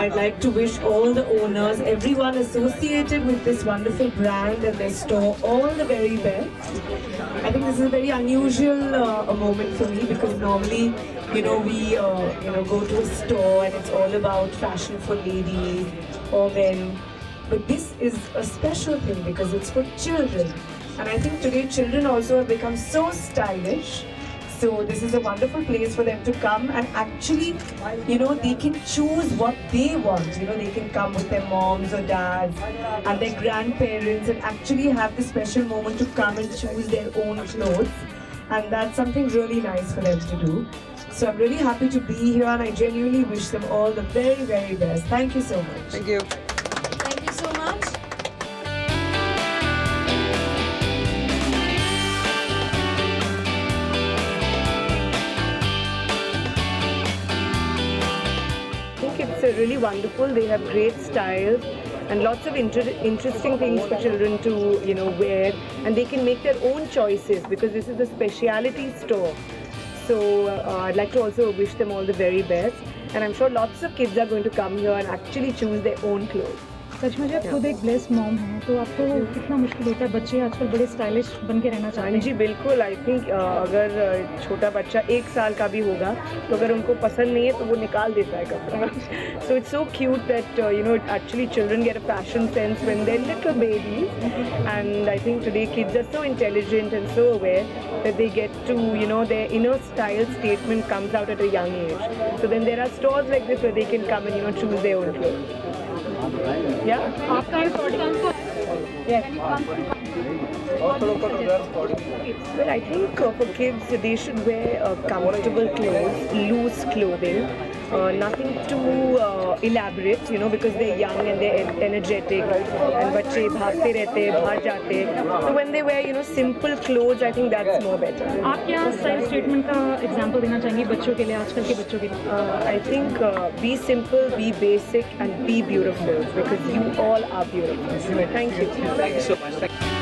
I'd like to wish all the owners, everyone associated with this wonderful brand and their store, all the very best. I think this is a very unusual moment for me because normally, we go to a store and it's all about fashion for ladies or men. But this is a special thing because it's for children. And I think today children also have become so stylish. So this is a wonderful place for them to come and actually, they can choose what they want. They can come with their moms or dads and their grandparents and actually have this special moment to come and choose their own clothes. And that's something really nice for them to do. So I'm really happy to be here and I genuinely wish them all the very, very best. Thank you so much. Thank you. Thank you so much. I think it's really wonderful. They have great styles and lots of interesting things for children to wear, and they can make their own choices because this is a speciality store. So I'd like to also wish them all the very best, and I'm sure lots of kids are going to come here and actually choose their own clothes. सच में जब खुद एक blessed mom है तो आपको कितना मुश्किल होता है, बच्चे आजकल बड़े स्टाइलिश बन के रहना चाहते हैं। जी बिल्कुल, आई थिंक अगर छोटा बच्चा 1 साल का भी होगा तो अगर उनको पसंद नहीं है तो वो निकाल देता है कपड़ा। So it's so cute that actually children get a fashion sense when they are little babies, and I think today kids are so intelligent and so aware that they get to, their inner style statement comes out at a young age. So then there are stores like this where they can come and, choose their own clothes. Yeah? आपका ये product Well, I think for kids, they should wear comfortable clothes, loose clothing, nothing too elaborate, because they're young and they're energetic, and बच्चे भागते रहते हैं, बाहर जाते हैं. So when they wear, simple clothes, I think that's more better. आप क्या style statement का एग्जांपल देना चाहेंगी बच्चों के लिए, आजकल के बच्चों के लिए? I think be simple, be basic, and be beautiful because you all are beautiful. Thank you. Thank you so much.